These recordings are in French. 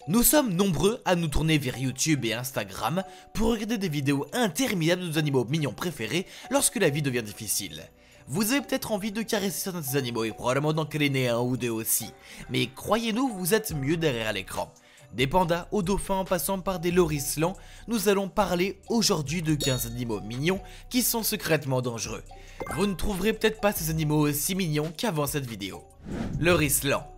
Nous sommes nombreux à nous tourner vers YouTube et Instagram pour regarder des vidéos interminables de nos animaux mignons préférés lorsque la vie devient difficile. Vous avez peut-être envie de caresser certains de ces animaux et probablement d'en câliner un ou deux aussi, mais croyez-nous, vous êtes mieux derrière l'écran. Des pandas aux dauphins en passant par des loris lents, nous allons parler aujourd'hui de 15 animaux mignons qui sont secrètement dangereux. Vous ne trouverez peut-être pas ces animaux aussi mignons qu'avant cette vidéo. Loris lent.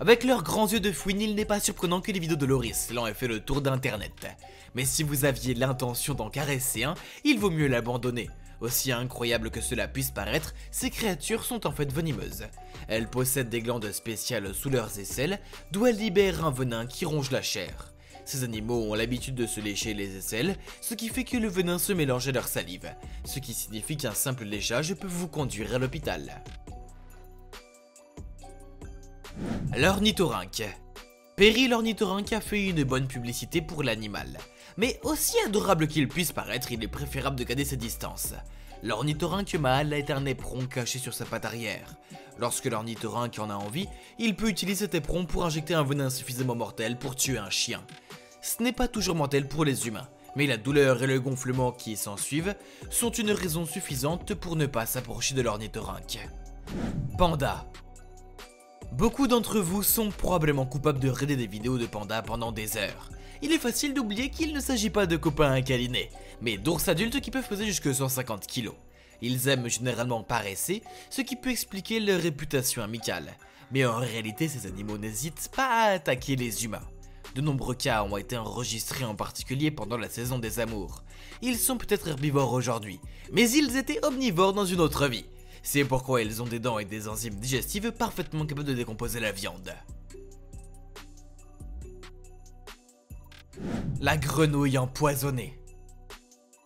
Avec leurs grands yeux de fouine, il n'est pas surprenant que les vidéos de loris lent aient fait le tour d'internet. Mais si vous aviez l'intention d'en caresser un, il vaut mieux l'abandonner. Aussi incroyable que cela puisse paraître, ces créatures sont en fait venimeuses. Elles possèdent des glandes spéciales sous leurs aisselles, d'où elles libèrent un venin qui ronge la chair. Ces animaux ont l'habitude de se lécher les aisselles, ce qui fait que le venin se mélange à leur salive, ce qui signifie qu'un simple léchage peut vous conduire à l'hôpital. L'ornithorynque. Perry l'ornithorynque a fait une bonne publicité pour l'animal. Mais aussi adorable qu'il puisse paraître, il est préférable de garder ses distances. L'ornithorynque mâle est un éperon caché sur sa patte arrière. Lorsque l'ornithorynque en a envie, il peut utiliser cet éperon pour injecter un venin suffisamment mortel pour tuer un chien. Ce n'est pas toujours mortel pour les humains, mais la douleur et le gonflement qui s'ensuivent sont une raison suffisante pour ne pas s'approcher de l'ornithorynque. Panda. Beaucoup d'entre vous sont probablement coupables de regarder des vidéos de pandas pendant des heures. Il est facile d'oublier qu'il ne s'agit pas de copains à câliner, mais d'ours adultes qui peuvent peser jusque 150 kg. Ils aiment généralement paresser, ce qui peut expliquer leur réputation amicale. Mais en réalité, ces animaux n'hésitent pas à attaquer les humains. De nombreux cas ont été enregistrés en particulier pendant la saison des amours. Ils sont peut-être herbivores aujourd'hui, mais ils étaient omnivores dans une autre vie. C'est pourquoi ils ont des dents et des enzymes digestives parfaitement capables de décomposer la viande. La grenouille empoisonnée.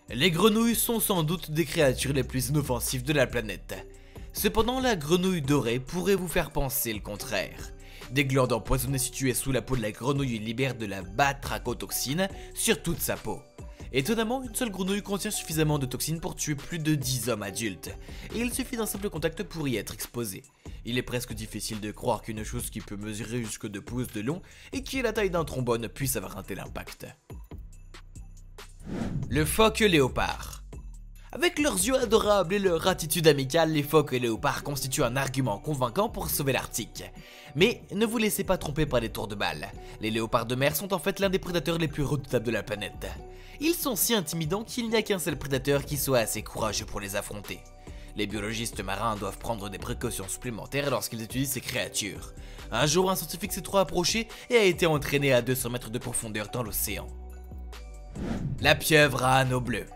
Les grenouilles sont sans doute des créatures les plus inoffensives de la planète. Cependant, la grenouille dorée pourrait vous faire penser le contraire. Des glandes empoisonnées situées sous la peau de la grenouille libèrent de la batrachotoxine sur toute sa peau. Étonnamment, une seule grenouille contient suffisamment de toxines pour tuer plus de 10 hommes adultes, et il suffit d'un simple contact pour y être exposé. Il est presque difficile de croire qu'une chose qui peut mesurer jusque 2 pouces de long et qui est la taille d'un trombone puisse avoir un tel impact. Le phoque léopard. Avec leurs yeux adorables et leur attitude amicale, les phoques et léopards constituent un argument convaincant pour sauver l'Arctique. Mais ne vous laissez pas tromper par les tours de balle. Les léopards de mer sont en fait l'un des prédateurs les plus redoutables de la planète. Ils sont si intimidants qu'il n'y a qu'un seul prédateur qui soit assez courageux pour les affronter. Les biologistes marins doivent prendre des précautions supplémentaires lorsqu'ils utilisent ces créatures. Un jour, un scientifique s'est trop approché et a été entraîné à 200 mètres de profondeur dans l'océan. La pieuvre à anneaux bleus.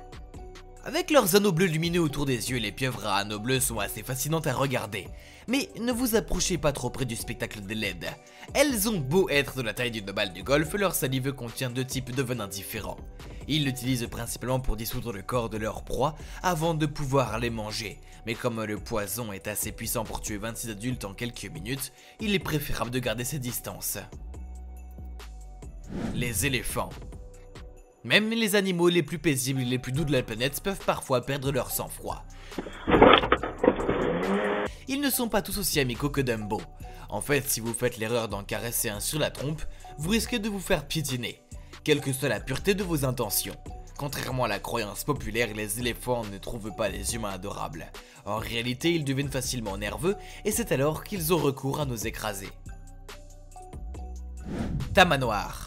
Avec leurs anneaux bleus lumineux autour des yeux, les pieuvres à anneaux bleus sont assez fascinantes à regarder. Mais ne vous approchez pas trop près du spectacle des LED. Elles ont beau être de la taille d'une balle de golf, leur salive contient 2 types de venin différents. Ils l'utilisent principalement pour dissoudre le corps de leur proie avant de pouvoir les manger. Mais comme le poison est assez puissant pour tuer 26 adultes en quelques minutes, il est préférable de garder ses distances. Les éléphants. Même les animaux les plus paisibles et les plus doux de la planète peuvent parfois perdre leur sang-froid. Ils ne sont pas tous aussi amicaux que Dumbo. En fait, si vous faites l'erreur d'en caresser un sur la trompe, vous risquez de vous faire piétiner, quelle que soit la pureté de vos intentions. Contrairement à la croyance populaire, les éléphants ne trouvent pas les humains adorables. En réalité, ils deviennent facilement nerveux et c'est alors qu'ils ont recours à nous écraser. Tamanoir.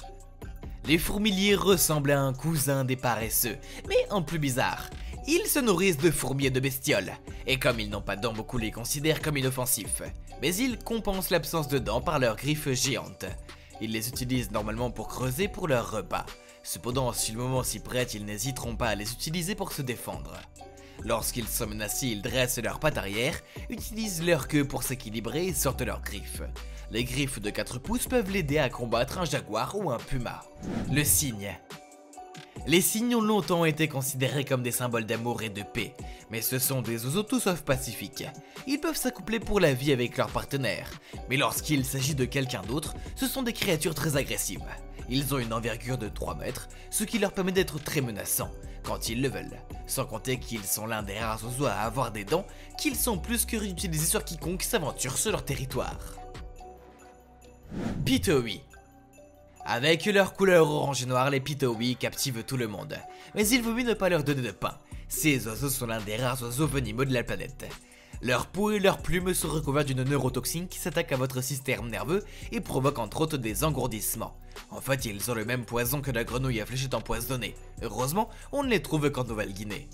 Les fourmiliers ressemblent à un cousin des paresseux, mais en plus bizarre. Ils se nourrissent de fourmis et de bestioles, et comme ils n'ont pas de dents, beaucoup les considèrent comme inoffensifs. Mais ils compensent l'absence de dents par leurs griffes géantes. Ils les utilisent normalement pour creuser pour leur repas. Cependant, si le moment s'y prête, ils n'hésiteront pas à les utiliser pour se défendre. Lorsqu'ils sont menacés, ils dressent leurs pattes arrière, utilisent leur queue pour s'équilibrer et sortent leurs griffes. Les griffes de 4 pouces peuvent l'aider à combattre un jaguar ou un puma. Le cygne. Les cygnes ont longtemps été considérés comme des symboles d'amour et de paix, mais ce sont des oiseaux tout sauf pacifiques. Ils peuvent s'accoupler pour la vie avec leur partenaire, mais lorsqu'il s'agit de quelqu'un d'autre, ce sont des créatures très agressives. Ils ont une envergure de 3 mètres, ce qui leur permet d'être très menaçants quand ils le veulent, sans compter qu'ils sont l'un des rares oiseaux à avoir des dents qu'ils sont plus que réutilisés sur quiconque s'aventure sur leur territoire. Pitohui. Avec leur couleur orange et noire, les Pitowi captivent tout le monde. Mais il vaut mieux ne pas leur donner de pain. Ces oiseaux sont l'un des rares oiseaux venimeux de la planète. Leur peau et leurs plumes sont recouvertes d'une neurotoxine qui s'attaque à votre système nerveux et provoque entre autres des engourdissements. En fait, ils ont le même poison que la grenouille à fléchette empoisonnée. Heureusement, on ne les trouve qu'en Nouvelle-Guinée.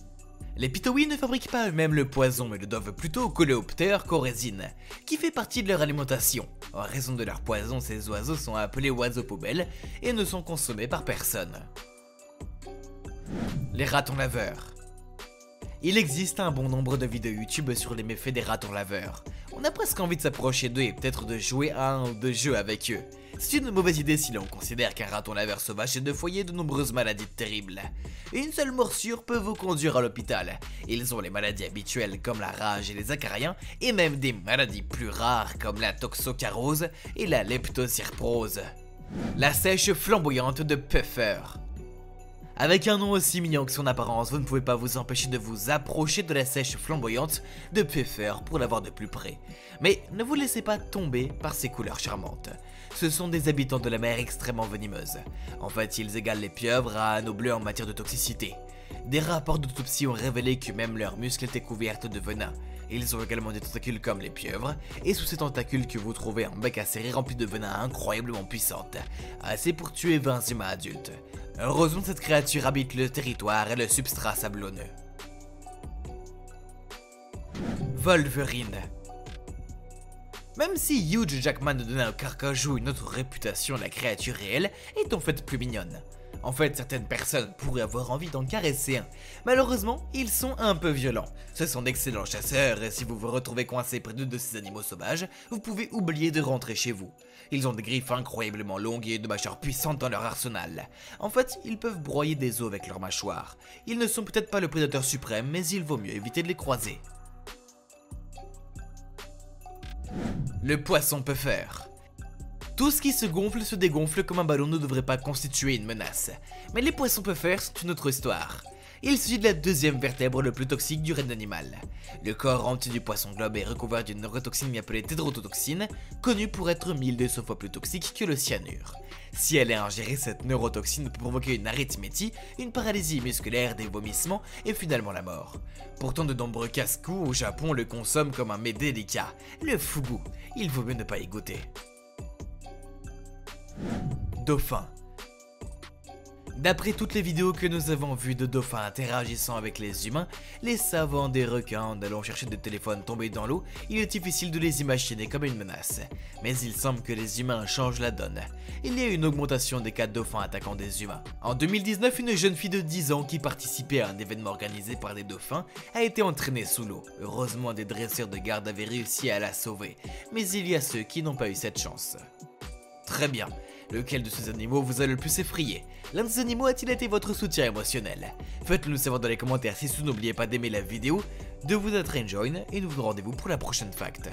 Les Pitowi ne fabriquent pas eux-mêmes le poison mais le doivent plutôt au coléoptère corésine, qui fait partie de leur alimentation. En raison de leur poison, ces oiseaux sont appelés oiseaux poubelles et ne sont consommés par personne. Les ratons laveurs. Il existe un bon nombre de vidéos YouTube sur les méfaits des ratons laveurs. On a presque envie de s'approcher d'eux et peut-être de jouer à un ou deux jeux avec eux. C'est une mauvaise idée si l'on considère qu'un raton laveur sauvage est de foyer de nombreuses maladies terribles. Une seule morsure peut vous conduire à l'hôpital. Ils ont les maladies habituelles comme la rage et les acariens, et même des maladies plus rares comme la toxocarose et la leptospirose. La sèche flamboyante de Puffer. Avec un nom aussi mignon que son apparence, vous ne pouvez pas vous empêcher de vous approcher de la sèche flamboyante de Puffer pour la voir de plus près. Mais ne vous laissez pas tomber par ses couleurs charmantes. Ce sont des habitants de la mer extrêmement venimeuses. En fait, ils égalent les pieuvres à anneaux bleus en matière de toxicité. Des rapports d'autopsie ont révélé que même leurs muscles étaient couverts de venin. Ils ont également des tentacules comme les pieuvres, et sous ces tentacules que vous trouvez un bec acéré rempli de venin incroyablement puissante, assez pour tuer 20 humains adultes. Heureusement, cette créature habite le territoire et le substrat sablonneux. Wolverine. Même si Hugh Jackman ne donna au carcajou une autre réputation, la créature réelle est en fait plus mignonne. En fait, certaines personnes pourraient avoir envie d'en caresser un. Malheureusement, ils sont un peu violents. Ce sont d'excellents chasseurs et si vous vous retrouvez coincé près de ces animaux sauvages, vous pouvez oublier de rentrer chez vous. Ils ont des griffes incroyablement longues et de mâchoires puissantes dans leur arsenal. En fait, ils peuvent broyer des os avec leurs mâchoires. Ils ne sont peut-être pas le prédateur suprême, mais il vaut mieux éviter de les croiser. Le poisson Puffer. Tout ce qui se dégonfle comme un ballon ne devrait pas constituer une menace. Mais les poissons Puffer sont une autre histoire. Il s'agit de la deuxième vertèbre le plus toxique du règne animal. Le corps entier du poisson globe est recouvert d'une neurotoxine appelée tétrodotoxine, connue pour être 1200 fois plus toxique que le cyanure. Si elle est ingérée, cette neurotoxine peut provoquer une arithmétie, une paralysie musculaire, des vomissements et finalement la mort. Pourtant, de nombreux casse-cou au Japon le consomment comme un mets délicat, le fugu. Il vaut mieux ne pas y goûter. Dauphin. D'après toutes les vidéos que nous avons vues de dauphins interagissant avec les humains, les savants des requins en allant chercher des téléphones tombés dans l'eau, il est difficile de les imaginer comme une menace. Mais il semble que les humains changent la donne. Il y a une augmentation des cas de dauphins attaquant des humains. En 2019, une jeune fille de 10 ans qui participait à un événement organisé par des dauphins a été entraînée sous l'eau. Heureusement, des dresseurs de garde avaient réussi à la sauver. Mais il y a ceux qui n'ont pas eu cette chance. Très bien. Lequel de ces animaux vous a le plus effrayé? L'un de ces animaux a-t-il été votre soutien émotionnel? Faites-le nous savoir dans les commentaires si vous n'oubliez pas d'aimer la vidéo, de vous être enjoy et nous vous rendez-vous pour la prochaine fact.